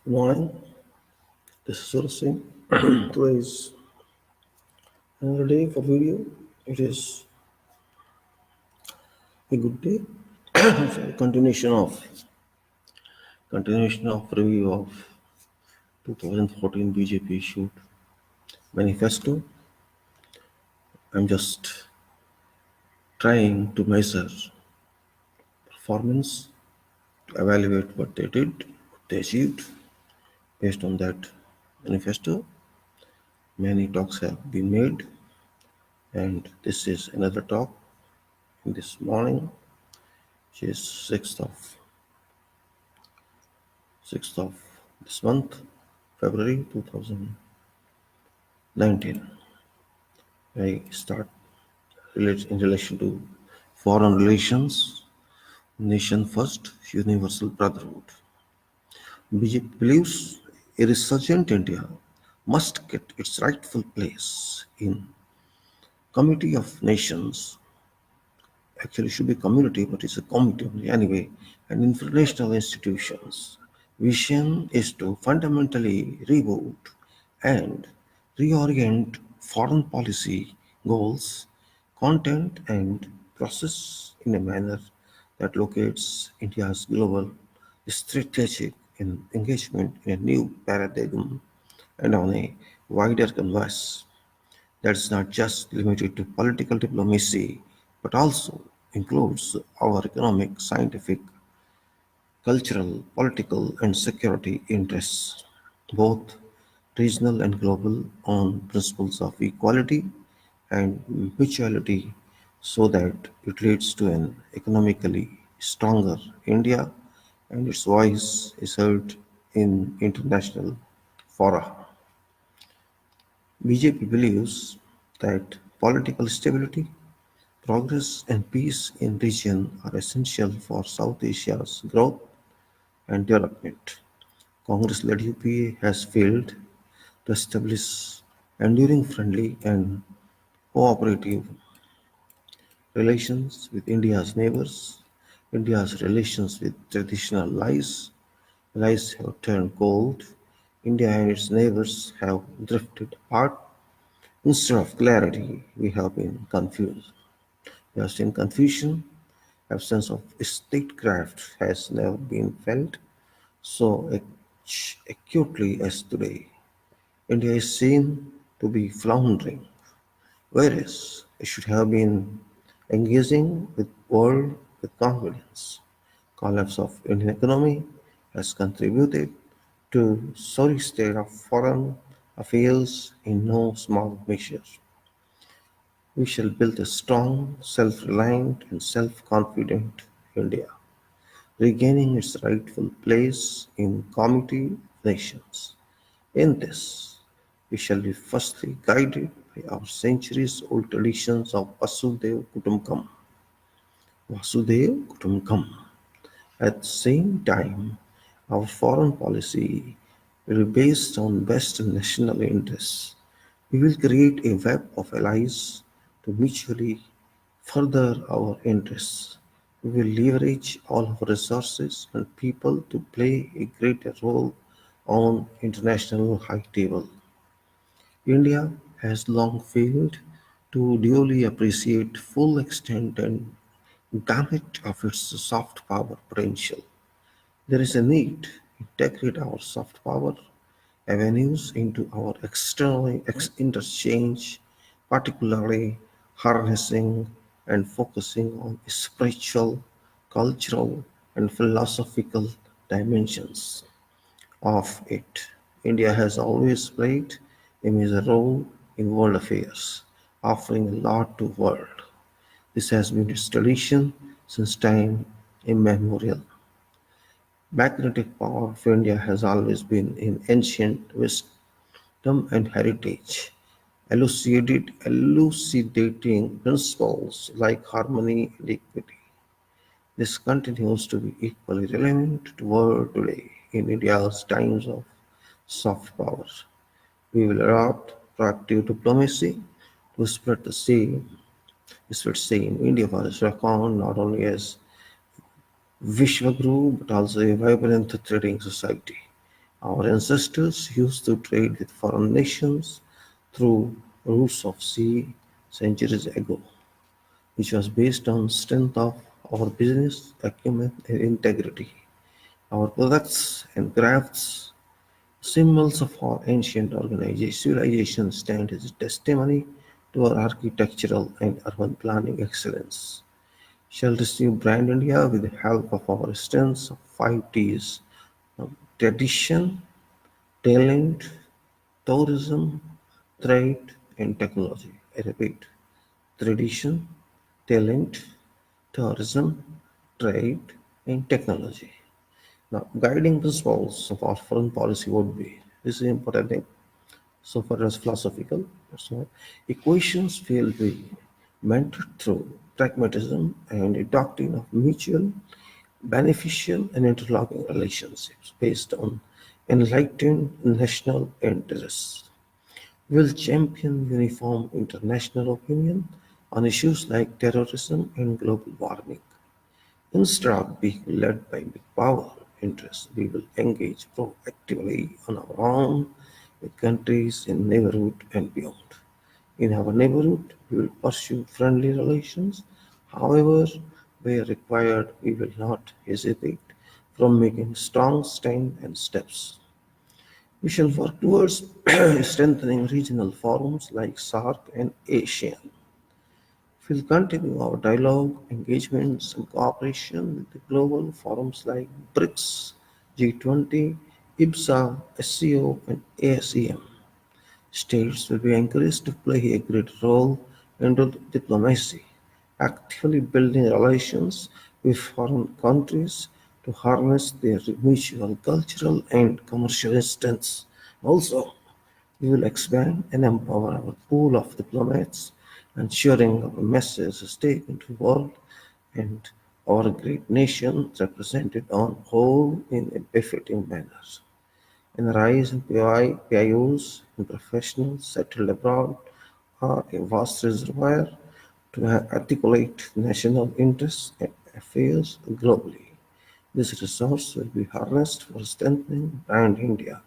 Good morning. This is Surasingh. Today is another day for video. It is a good day. Sorry, continuation of review of 2014 BJP issued Manifesto. I'm just trying to measure performance, to evaluate what they did, what they achieved. Based on that manifesto, many talks have been made, and this is another talk in this morning, which is 6th of this month, February 2019. I start in relation to foreign relations, nation first, universal brotherhood. BJP believes a resurgent India must get its rightful place in Committee of Nations. Actually, it should be community, but it's a committee only anyway, and international institutions. Vision is to fundamentally reboot and reorient foreign policy goals, content, and process in a manner that locates India's global strategic engagement in a new paradigm and on a wider canvas that's not just limited to political diplomacy, but also includes our economic, scientific, cultural, political, and security interests, both regional and global, on principles of equality and mutuality, so that it leads to an economically stronger India and its voice is heard in international fora. BJP believes that political stability, progress and peace in region are essential for South Asia's growth and development. Congress-led UPA has failed to establish enduring friendly and cooperative relations with India's neighbors. India's relations with traditional allies have turned cold. India and its neighbors have drifted apart. Instead of clarity, we have been confused. We have seen confusion. Absence of statecraft has never been felt so acutely as today. India is seen to be floundering, whereas it should have been engaging with world with confidence. Collapse of Indian economy has contributed to sorry state of foreign affairs in no small measure. We shall build a strong, self-reliant and self-confident India, regaining its rightful place in Committee of Nations. In this, we shall be firstly guided by our centuries-old traditions of Vasudev Kutumbakam. At the same time, our foreign policy will be based on best national interests. We will create a web of allies to mutually further our interests. We will leverage all our resources and people to play a greater role on international high table. India has long failed to duly appreciate full extent and gamut of its soft power potential. There is a need to integrate our soft power avenues into our external interchange, particularly harnessing and focusing on spiritual, cultural, and philosophical dimensions of it. India has always played a major role in world affairs, offering a lot to the world. This has been its tradition since time immemorial. Magnetic power of India has always been in ancient wisdom and heritage, elucidating principles like harmony and equity. This continues to be equally relevant to the world today in India's times of soft power. We will adopt proactive diplomacy to spread India for its reckoned not only as Vishwaguru but also a vibrant trading society. Our ancestors used to trade with foreign nations through routes of sea centuries ago, which was based on strength of our business acumen and integrity. Our products and crafts, symbols of our ancient civilization, stand as a testimony to our architectural and urban planning excellence. Shall receive Brand India with the help of our strengths of 5 T's: tradition, talent, tourism, trade, and technology. I repeat: tradition, talent, tourism, trade, and technology. Now, guiding principles of our foreign policy would be, this is important thing, so far as philosophical, so equations will be mentored through pragmatism and a doctrine of mutual, beneficial, and interlocking relationships based on enlightened national interests. Will champion uniform international opinion on issues like terrorism and global warming. Instead of being led by big power interests, we will engage proactively on our own with countries in neighborhood and beyond. In our neighborhood, we will pursue friendly relations. However, where required, we will not hesitate from making strong stand and steps. We shall work towards strengthening regional forums like SAARC and ASEAN. We'll continue our dialogue, engagements, and cooperation with the global forums like BRICS, G20, IBSA, SCO, and ASEM. States will be encouraged to play a great role in diplomacy, actively building relations with foreign countries to harness their mutual cultural and commercial strengths. Also, we will expand and empower our pool of diplomats, ensuring our message is taken to the world and our great nation represented on whole in a befitting manner. In the rise in PIOs and professionals settled abroad are a vast reservoir to articulate national interests and affairs globally. This resource will be harnessed for strengthening brand India.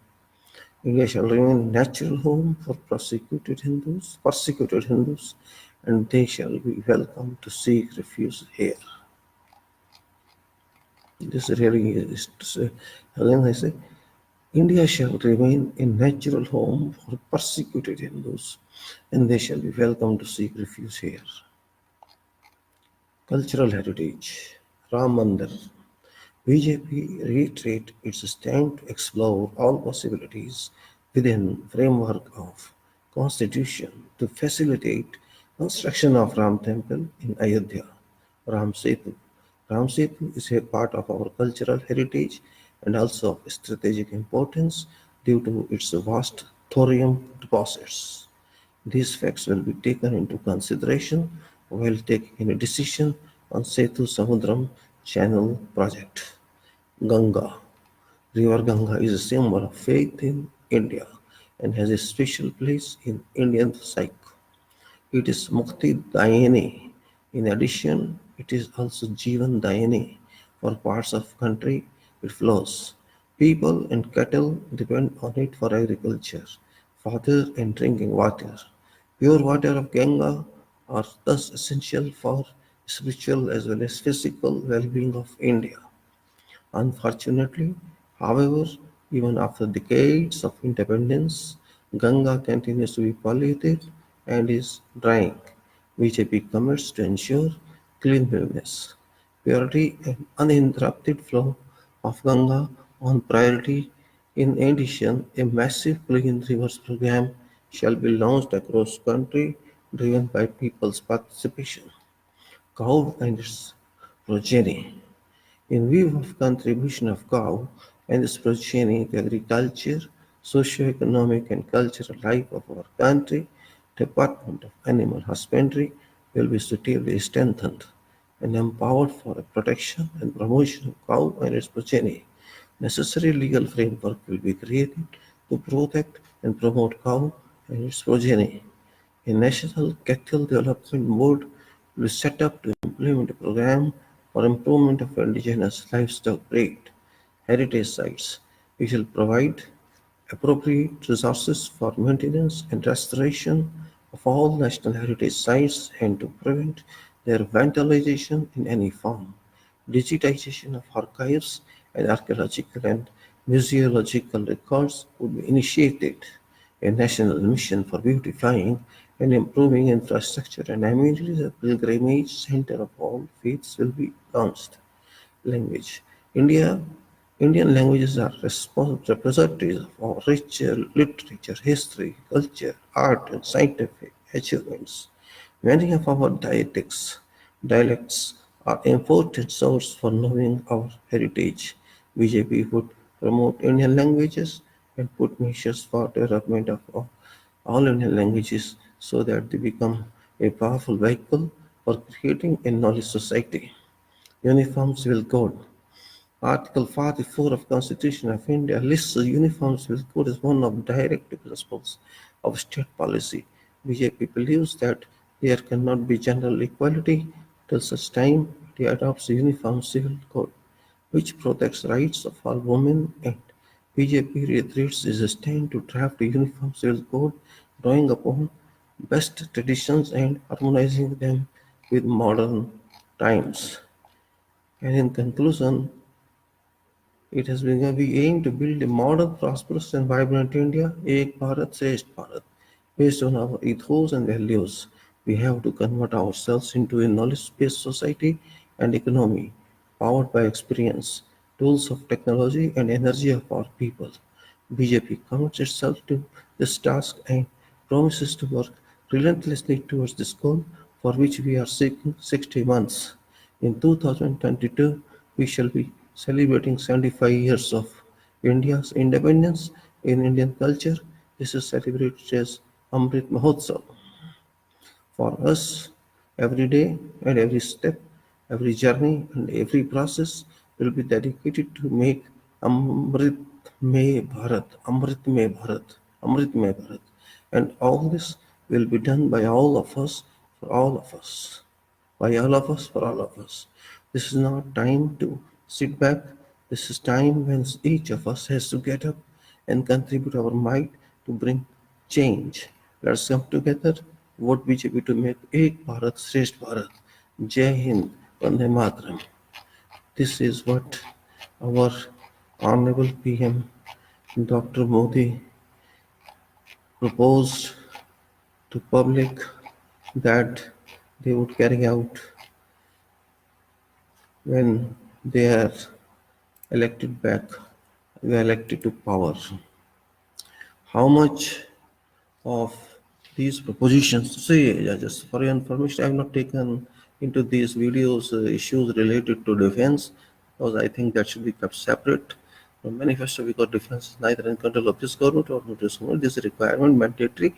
India shall remain a natural home for persecuted Hindus, and they shall be welcome to seek refuge here. This really is to say, again I say, India shall remain a natural home for persecuted Hindus, and they shall be welcome to seek refuge here. Cultural heritage, Ram Mandir. BJP reiterate its stand to explore all possibilities within framework of constitution to facilitate construction of Ram Temple in Ayodhya. Ram Setu. Ram Setu is a part of our cultural heritage and also of strategic importance due to its vast thorium deposits. These facts will be taken into consideration while taking a decision on Setu Samudram Channel project. Ganga. River Ganga is a symbol of faith in India and has a special place in Indian psyche. It is Mukti Dayani. In addition, it is also Jivan Dayani. For parts of country, it flows. People and cattle depend on it for agriculture, fodder and drinking water. Pure water of Ganga are thus essential for spiritual as well as physical well-being of India. Unfortunately, however, even after decades of independence, Ganga continues to be polluted and is drying. BJP commits to ensure cleanliness, purity, and uninterrupted flow of Ganga on priority. In addition, a massive clean rivers program shall be launched across country, driven by people's participation. Cow and its progeny. In view of contribution of cow and its progeny to agriculture, socio-economic and cultural life of our country, Department of Animal Husbandry will be suitably strengthened and empowered for the protection and promotion of cow and its progeny. Necessary legal framework will be created to protect and promote cow and its progeny. A National Cattle Development Board will be set up to implement a program for improvement of indigenous livestock breed, heritage sites, We shall provide appropriate resources for maintenance and restoration of all national heritage sites and to prevent their vandalization in any form. Digitization of archives and archaeological and museological records would be initiated. A national mission for beautifying and improving infrastructure and immediately the pilgrimage center of all faiths will be launched. Language. India Indian languages are representatives of our rich literature, history, culture, art, and scientific achievements. Many of our dialects are important source for knowing our heritage. BJP would promote Indian languages and put measures for development of all Indian languages so that they become a powerful vehicle for creating a knowledge society. Uniform Civil Code. Article 44 of Constitution of India lists the uniform civil code as one of directive principles of state policy. BJP believes that there cannot be general equality till such time it adopts a uniform civil code which protects rights of all women, and BJP reiterates its stand to draft a uniform civil code drawing upon best traditions and harmonizing them with modern times. And in conclusion, we aim to build a modern, prosperous and vibrant India, Ek Bharat, Shresth Bharat, based on our ethos and values. We have to convert ourselves into a knowledge-based society and economy, powered by experience, tools of technology and energy of our people. BJP commits itself to this task and promises to work relentlessly towards this goal for which we are seeking 60 months. In 2022, we shall be celebrating 75 years of India's independence. In Indian culture, this is celebrated as Amrit Mahotsav. For us, every day and every step, every journey and every process will be dedicated to make Amrit Mein Bharat, Amrit Mein Bharat, Amrit Mein Bharat. And all this will be done by all of us, for all of us, by all of us, for all of us. This is not time to sit back. This is time when each of us has to get up and contribute our might to bring change. Let's come together, vote BJP to make Ek Bharat Shresth Bharat. Jai Hind, Vande Mataram. This is what our Honorable PM Dr. Modi proposed to public that they would carry out when they are elected back, elected to power. How much of these propositions, see, just for your information, I have not taken into these videos issues related to defense because I think that should be kept separate from manifesto because defense is neither in control of this government or not this government. This is a requirement, mandatory,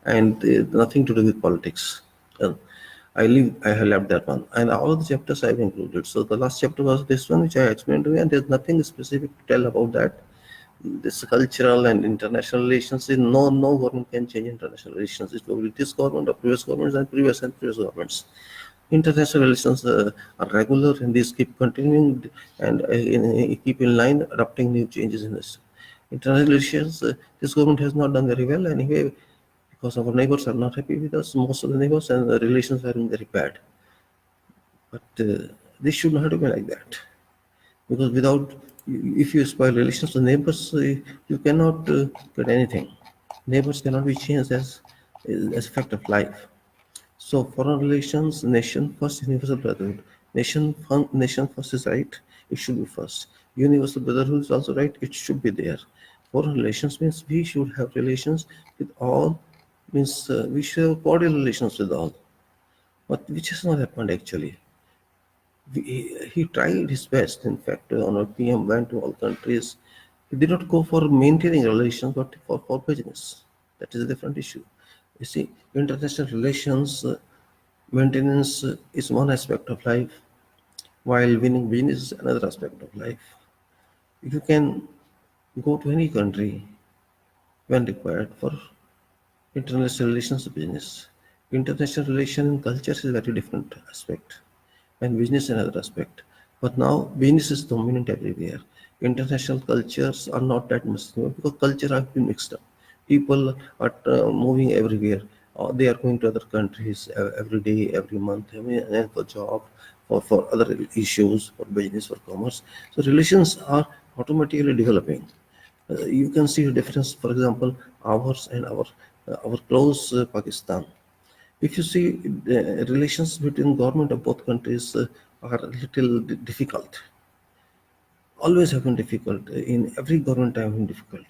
and nothing to do with politics. I have left that one, and all the chapters I have included. So the last chapter was this one, which I explained to you, and there's nothing specific to tell about that. This cultural and international relations, no government can change international relations. It will be this government or previous governments and previous governments. International relations are regular and these keep continuing and keep in line, adopting new changes in this. International relations, this government has not done very well anyway because our neighbors are not happy with us, most of the neighbors, and the relations are very bad. But this should not have been like that. Because if you spoil relations with neighbors, you cannot get anything. Neighbors cannot be changed as a fact of life. So foreign relations, nation first, universal brotherhood. Nation first is right, it should be first. Universal brotherhood is also right, it should be there. Foreign relations means we should have relations with all, means we should have cordial relations with all. But which has not happened actually. He tried his best. In fact, our PM went to all countries. He did not go for maintaining relations, but for business. That is a different issue. You see, international relations maintenance is one aspect of life, while winning business is another aspect of life. You can go to any country when required for international relations business. International relation and culture is a very different aspect, and business another aspect. But now business is dominant everywhere. International cultures are not that much similar because culture have been mixed up. People are moving everywhere. They are going to other countries every day, every month, and for job, for other issues, for business, for commerce. So relations are automatically developing. You can see the difference, for example, ours and our close Pakistan. If you see the relations between government of both countries are a little difficult, always have been difficult. In every government time been difficult.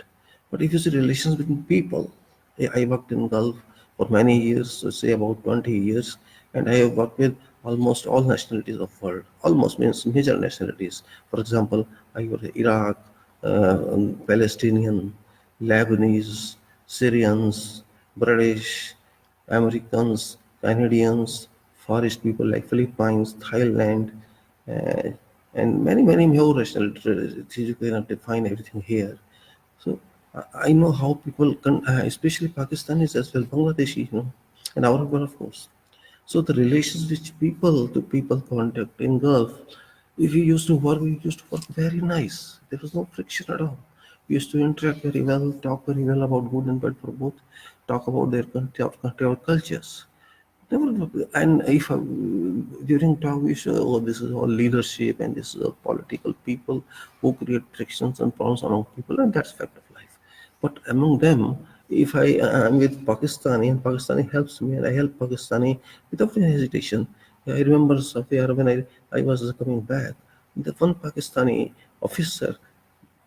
But if you see relations between people, I worked in Gulf for many years, say about 20 years, and I have worked with almost all nationalities of world. Almost means major nationalities. For example, I worked in Iraq, Palestinian, Lebanese, Syrians, British, Americans, Canadians, Far East people like Philippines, Thailand, uh, and many more nationalities. You cannot define everything here. So I know how people can, especially Pakistanis as well, Bangladeshi, and our people, of course. So the relations which people to people contact in Gulf, if we used to work very nice. There was no friction at all. We used to interact very well, talk very well about good and bad for both, talk about their country, our cultures. Never, and if during talk we say, oh, this is all leadership and this is all political people who create frictions and problems among people, and that's fact of life. But among them, if I am with Pakistani and Pakistani helps me and I help Pakistani without any hesitation. I remember somewhere when I was coming back, the one Pakistani officer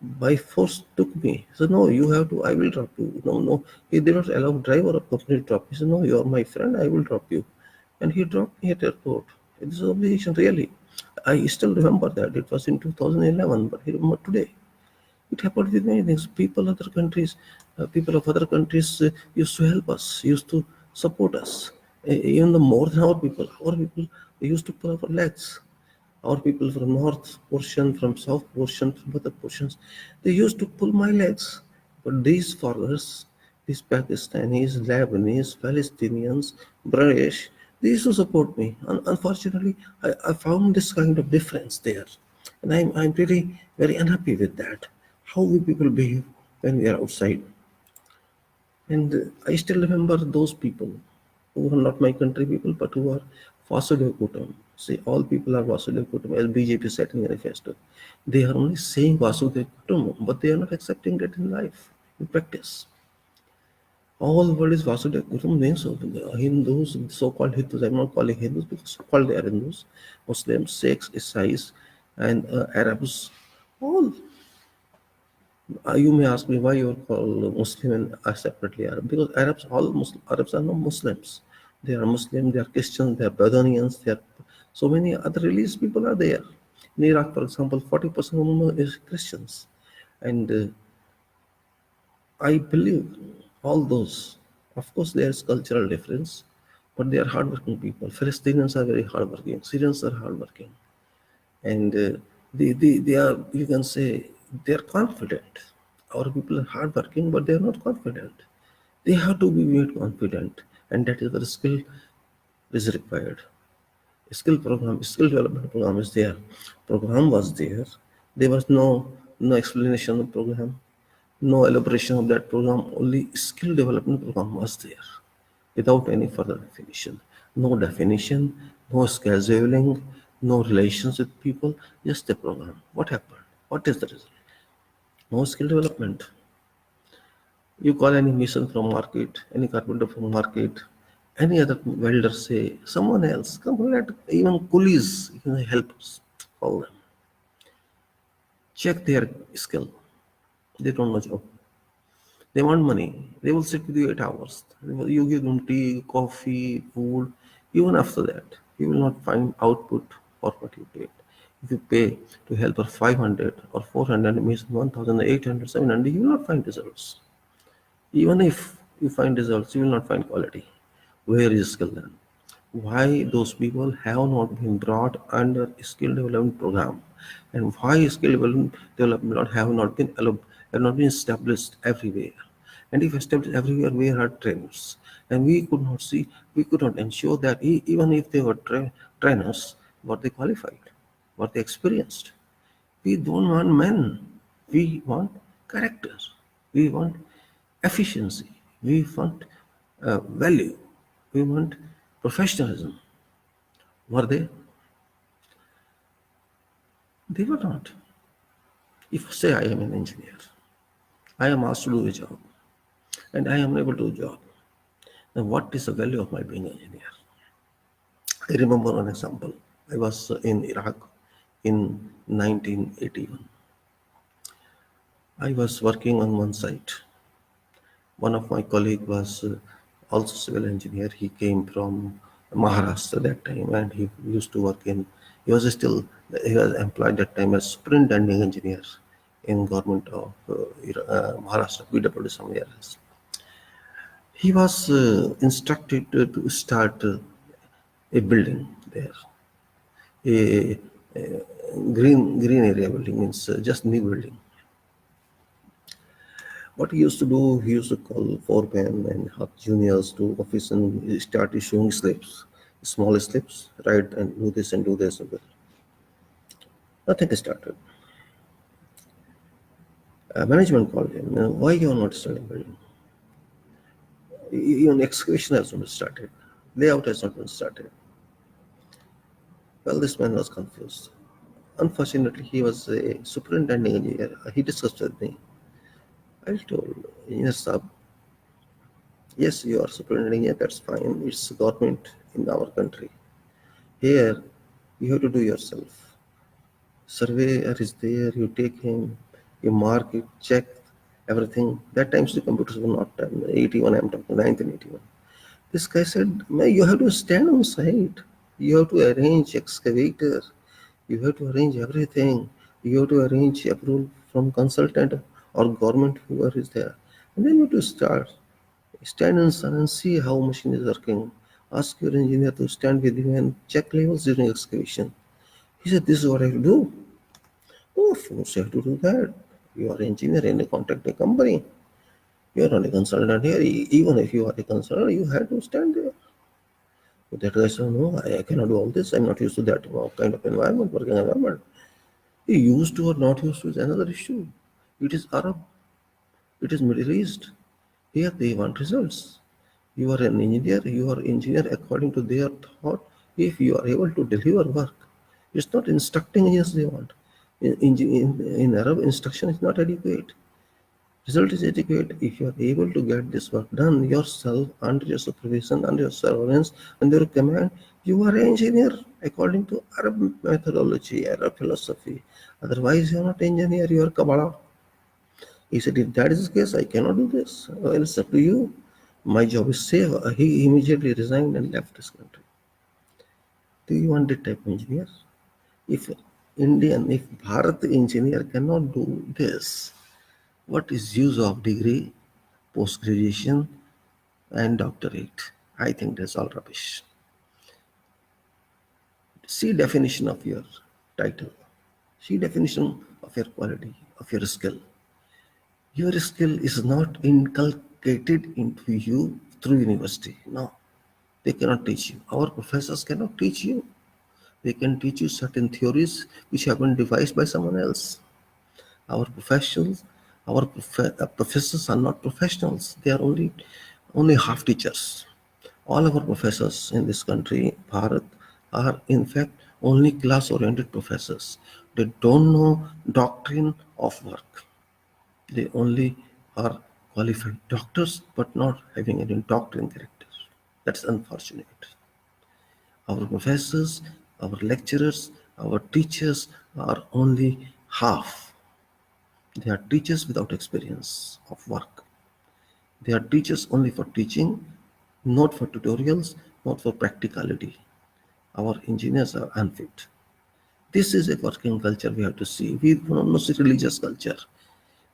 by force took me. He said, no, you have to, I will drop you. No, no. He did not allow driver of company to drop. He said, no, you are my friend, I will drop you. And he dropped me at airport. This is obligation, really. I still remember that. It was in 2011, but I remember today. It happened with many things. People of other countries used to help us, used to support us. Even the more than our people used to pull our legs. Our people from north portion, from south portion, from other portions, they used to pull my legs. But these foreigners, these Pakistanis, Lebanese, Palestinians, British, they used to support me. And unfortunately, I found this kind of difference there. And I'm really very unhappy with that. How we people behave when we are outside. And I still remember those people who are not my country people, but who are Vasudev Kutum. See, all people are Vasudev Kutum, as BJP said in Manifesto. They are only saying Vasudev Kutum, but they are not accepting that in life, in practice. All the world is Vasudev Kutum means of the Hindus, so-called Hindus. I'm not calling Hindus because so-called they are Hindus, Muslims, Sikhs, Isais, and Arabs. All you may ask me why you are called Muslim and separately Arab. Because Arabs are not Muslims. They are Muslim, they are Christians, they are Bedouinians, they are so many other religious people are there. In Iraq, for example, 40% of them is Christians. And I believe all those, of course, there is cultural difference, but they are hardworking people. Palestinians are very hardworking, Syrians are hardworking. And they are, you can say, they are confident. Our people are hardworking, but they are not confident. They have to be made confident, and that is where skill is required. Skill development program is there. Program was there. There was no explanation of program, no elaboration of that program. Only skill development program was there, without any further definition. No definition, no scheduling, no relations with people, just a program. What happened? What is the result? No skill development. You call any mission from market, any carpenter from market, any other welder, say someone else. Come let even coolies, help us. Call them. Check their skill. They don't know job. They want money. They will sit with you 8 hours. You give them tea, coffee, food. Even after that, you will not find output for what you paid. If you pay to helper 500 or 400, it means 1,800, 700, you will not find results. Even if you find results, you will not find quality. Where is skill then? Why those people have not been brought under skill development program, and why skill development have not been established everywhere. And if established everywhere, where are trainers? And we could not ensure that even if they were trainers, were they qualified, were they experienced? We don't want men. We want character. We want efficiency. We want value. We want professionalism. Were they? They were not. If say I am an engineer, I am asked to do a job, and I am able to do a job, then what is the value of my being an engineer? I remember one example. I was in Iraq in 1981. I was working on one site. One of my colleague was also civil engineer. He came from Maharashtra that time, and he used to work in. He was still he was employed that time as superintending engineer in government of Maharashtra, PWD somewhere else. He was instructed to start a building there, a, green area building means just new building. What he used to do, he used to call foreman and half juniors to office and start issuing slips, small slips, write and do this and do this. And that. Nothing started. Management called him. Why you are not starting building? Even excavation has not started. Layout has not been started. Well, this man was confused. Unfortunately, he was a superintending engineer. He discussed with me. I told engineer Saab, yes, you are superintending engineer, that's fine. It's government in our country. Here, you have to do yourself. Surveyor is there, you take him, you mark it, check everything. That times the computers were not done. 81, I'm talking 1981. This guy said, man, you have to stand on site. You have to arrange excavator. You have to arrange everything. You have to arrange approval from consultant or government, whoever is there. And then you have to start. Stand in sun and see how machine is working. Ask your engineer to stand with you and check levels during excavation. He said, this is what I have to do. Oh, of course, you have to do that. You are an engineer in a contracting company. You are not a consultant here. Even if you are a consultant, you have to stand there. But that guy said, no, I cannot do all this. I'm not used to that kind of environment, working environment. Used to or not used to is another issue. It is Arab. It is Middle East. Here they want results. You are an engineer. You are engineer according to their thought. If you are able to deliver work, it's not instructing engineers they want. In Arab, instruction is not adequate. Result is adequate if you are able to get this work done yourself under your supervision, under your surveillance, under your command. You are an engineer according to Arab methodology, Arab philosophy. Otherwise, you are not an engineer, you are Kabbalah. He said, if that is the case, I cannot do this. Well, it's up to you. My job is safe. He immediately resigned and left this country. Do you want that type of engineer? If if Bharat engineer cannot do this, what is use of degree, post graduation, and doctorate? I think that's all rubbish. See definition of your title. See definition of your quality, of your skill. Your skill is not inculcated into you through university. No, they cannot teach you. Our professors cannot teach you. They can teach you certain theories which have been devised by someone else. Our professionals, professors are not professionals. They are only half teachers. All our professors in this country, Bharat, are in fact only class-oriented professors. They don't know doctrine of work. They only are qualified doctors, but not having any doctrine character. That's unfortunate. Our professors, our lecturers, our teachers are only half. They are teachers without experience of work. They are teachers only for teaching, not for tutorials, not for practicality. Our engineers are unfit. This is a working culture we have to see. We don't know religious culture.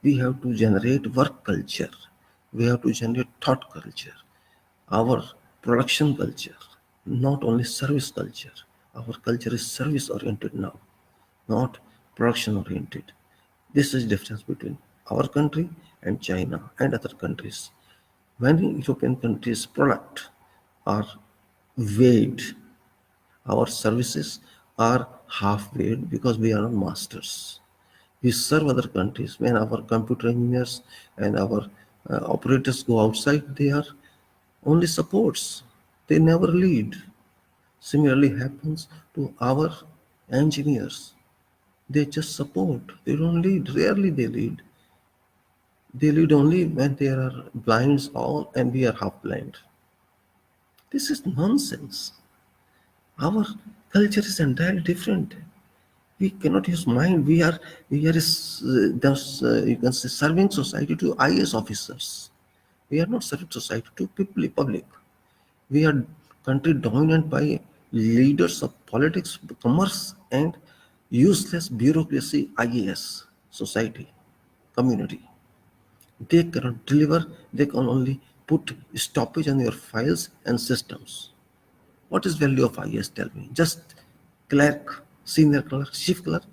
We have to generate work culture. We have to generate thought culture. Our production culture, not only service culture. Our culture is service oriented now, not production oriented. This is the difference between our country and China and other countries. Many European countries' products are weighed. Our services are half weighed because we are not masters. We serve other countries. When our computer engineers and our operators go outside, they are only supports. They never lead. Similarly happens to our engineers. They just support. They don't lead. Rarely they lead. They lead only when there are blinds all and we are half blind. This is nonsense. Our culture is entirely different. We cannot use mind. We are you can say serving society to IAS officers. We are not serving society to people public. We are country dominant by leaders of politics, commerce, and useless bureaucracy. IAS society community. They cannot deliver. They can only put stoppage on your files and systems. What is value of IAS? Tell me. Just clerk, senior clerk, chief clerk.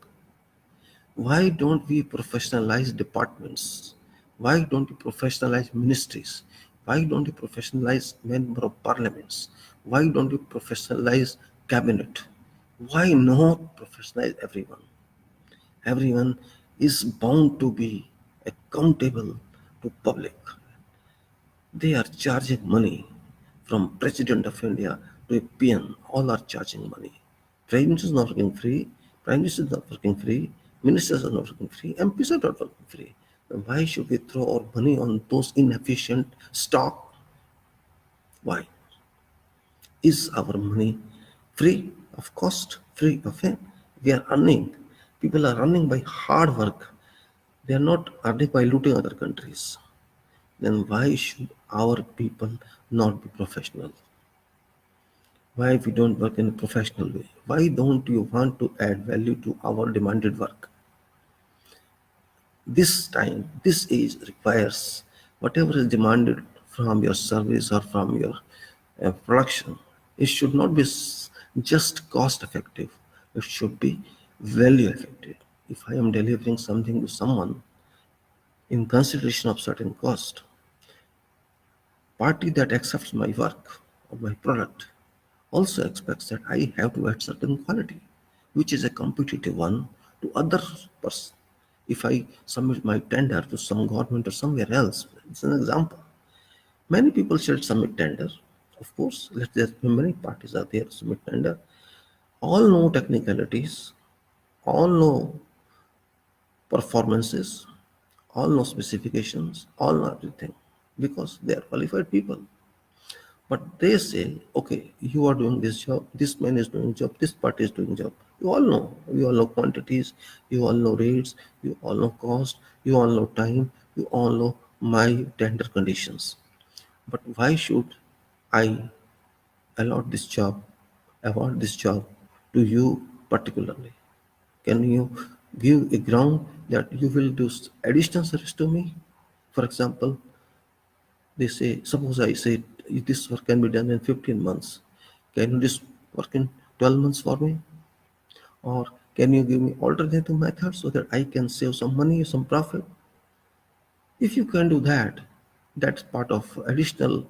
Why don't we professionalize departments? Why don't you professionalize ministries? Why don't you professionalize member of parliaments? Why don't you professionalize cabinet? Why not professionalize everyone? Everyone is bound to be accountable to public. They are charging money from President of India to a peon. All are charging money. Prime Minister is not working free. Prime Minister is not working free. Ministers are not working free. MPs are not working free. Then why should we throw our money on those inefficient stock? Why? Is our money free of cost? Free of it? We are earning. People are earning by hard work. They are not earning by looting other countries. Then why should our people not be professional? Why we don't work in a professional way? Why don't you want to add value to our demanded work? This time, this age requires whatever is demanded from your service or from your production. It should not be just cost effective. It should be value effective. If I am delivering something to someone in consideration of certain cost, party that accepts my work or my product also expects that I have to add certain quality, which is a competitive one to other person. If I submit my tender to some government or somewhere else, it's an example. Many people should submit tender. Of course, let there be many parties are there to submit tender. All know technicalities, all know performances, all know specifications, all know everything because they are qualified people. But they say, okay, you are doing this job, this man is doing job, this party is doing job. You all know quantities, you all know rates, you all know cost, you all know time, you all know my tender conditions. But why should I allot this job, award this job to you particularly? Can you give a ground that you will do additional service to me? For example, they say, suppose I say this work can be done in 15 months. Can you this work in 12 months for me? Or can you give me alternative methods so that I can save some money, some profit? If you can do that, that's part of additional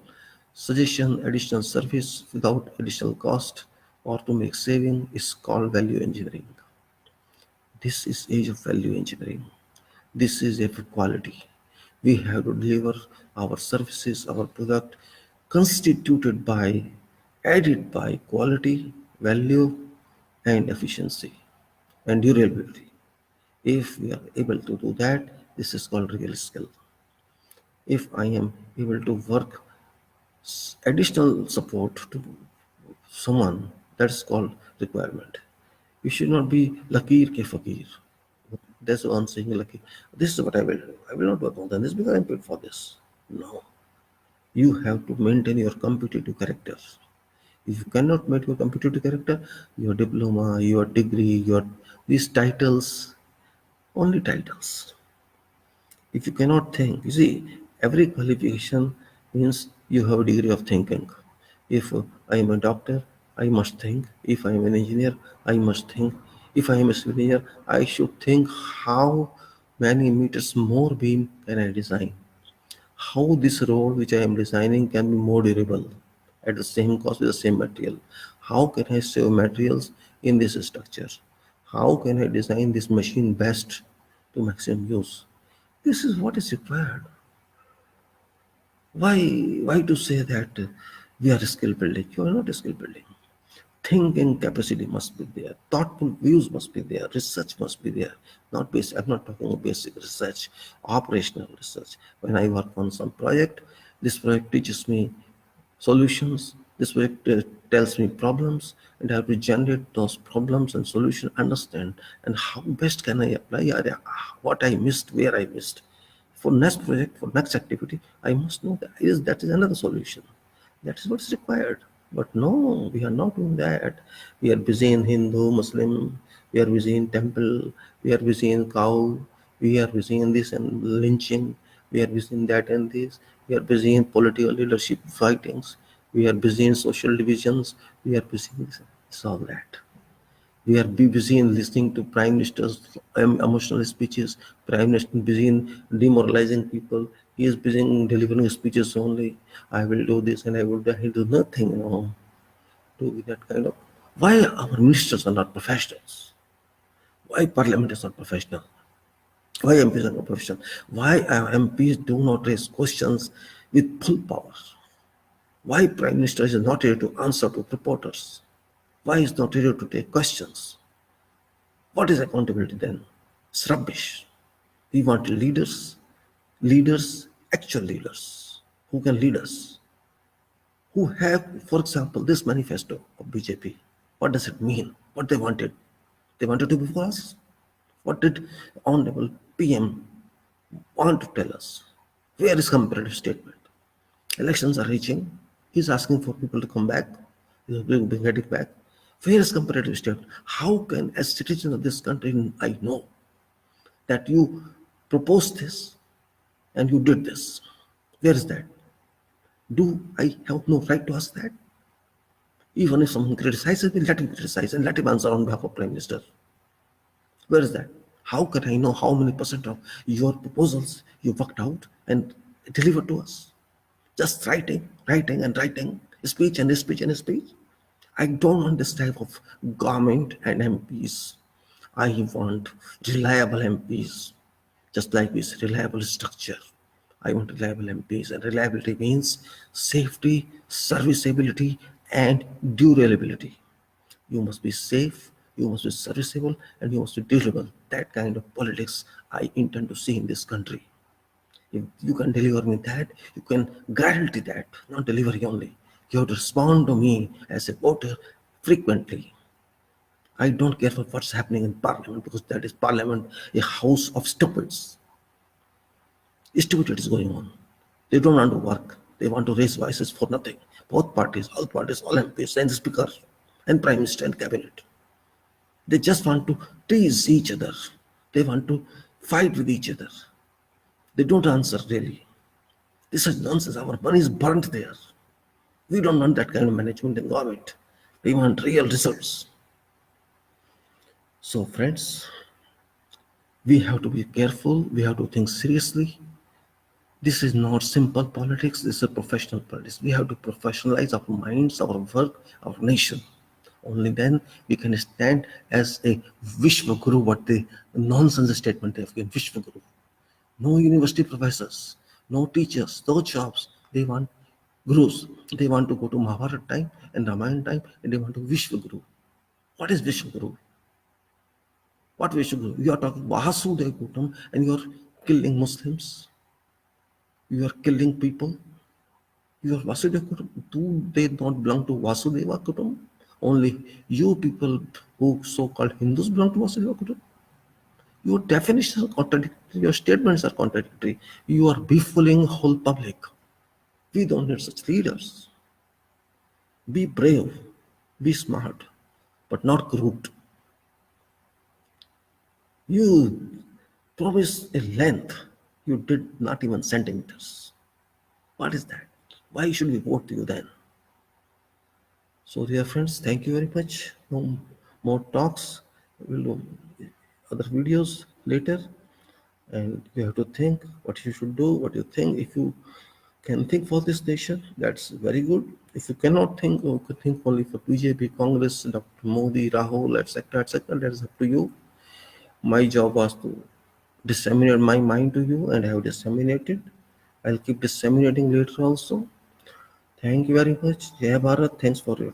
suggestion, additional service without additional cost or to make saving is called value engineering. This is age of value engineering. This is a quality. We have to deliver our services, our product constituted by, added by quality, value, and efficiency and durability. If we are able to do that, this is called real skill. If I am able to work additional support to someone, that's called requirement. You should not be lakir ke fakir. That's what I'm saying. Like, this is what I will do. I will not work on this because I'm paid for this. No, you have to maintain your competitive character. If you cannot maintain your competitive character, your diploma, your degree, your these titles, only titles. If you cannot think, you see, every qualification means you have a degree of thinking. If I am a doctor, I must think. If I am an engineer, I must think. If I am a civil engineer, I should think how many meters more beam can I design? How this road which I am designing can be more durable at the same cost with the same material. How can I save materials in this structure? How can I design this machine best to maximum use. This is what is required. Why to say that we are skill building? You are not skill building. Thinking capacity must be there. Thoughtful views must be there. Research must be there. Not basic. I'm not talking about basic research, operational research. When I work on some project, this project teaches me solutions. This project tells me problems, and I have to generate those problems and solution, understand, and how best can I apply what I missed, where I missed. For next project, for next activity, I must know that is another solution. That is what's required. But no, we are not doing that. We are busy in Hindu, Muslim, we are busy in temple, we are busy in cow, we are busy in this and lynching, we are busy in that and this, we are busy in political leadership fightings, we are busy in social divisions, we are busy in this. It's all that. We are busy in listening to prime minister's emotional speeches. Prime minister busy in demoralizing people. He is busy in delivering speeches only. I will do this and I will do that. He do nothing, do with that kind of. Why our ministers are not professionals? Why parliament is not professional? Why MPs are not professional? Why our MPs do not raise questions with full power? Why prime minister is not able to answer to reporters? Why is not able to take questions? What is accountability then? It's rubbish. We want leaders, actual leaders, who can lead us, who have, for example, this manifesto of BJP. What does it mean? What they wanted? They wanted to be for us. What did Honorable PM want to tell us? Where is comparative statement? Elections are reaching. He's asking for people to come back. He's getting back. Where is comparative statement? How can, as citizen of this country, I know that you proposed this and you did this? Where is that? Do I have no right to ask that? Even if someone criticizes me, let him criticize and let him answer on behalf of Prime Minister. Where is that? How can I know how many percent of your proposals you worked out and delivered to us? Just writing and writing, speech and speech and speech. I don't want this type of government and MPs. I want reliable MPs, just like this reliable structure. I want reliable MPs, and reliability means safety, serviceability, and durability. You must be safe, you must be serviceable, and you must be durable. That kind of politics I intend to see in this country. If you can deliver me that, you can guarantee that, not delivery only. You have to respond to me as a voter frequently. I don't care for what's happening in parliament, because that is parliament, a house of stupids. Stupidity is going on. They don't want to work. They want to raise voices for nothing. Both parties, all MPs, and the speaker, and prime minister and cabinet. They just want to tease each other. They want to fight with each other. They don't answer really. This is nonsense. Our money is burnt there. We don't want that kind of management in government. We want real results. So, friends, we have to be careful. We have to think seriously. This is not simple politics. This is professional politics. We have to professionalize our minds, our work, our nation. Only then we can stand as a Vishwa Guru. What the nonsense statement they have given, Vishwa Guru. No university professors, no teachers, no jobs. They want gurus. They want to go to Mahabharata time and Ramayana time, and they want to Vishwa Guru. What is Vishwa Guru? What Vishwa Guru? You are talking Vasudeva Kutam and you are killing Muslims. You are killing people. You are Vasudeva Kutam. Do they not belong to Vasudeva Kutam? Only you people who so-called Hindus belong to Vasudeva Kutam. Your definitions are contradictory, your statements are contradictory. You are befuddling whole public. We don't need such leaders. Be brave, be smart, but not corrupt. You promised a length, you did not even centimeters. What is that? Why should we vote you then? So, dear friends, thank you very much. No more talks. We'll do other videos later. And you have to think what you should do, what you think. If you can think for this nation, that's very good. If you cannot think, or could think only for BJP, Congress, Dr. Modi, Rahul, etc., etc., that is up to you. My job was to disseminate my mind to you and have disseminated. I'll keep disseminating later also. Thank you very much. Jai Bharat. Thanks for your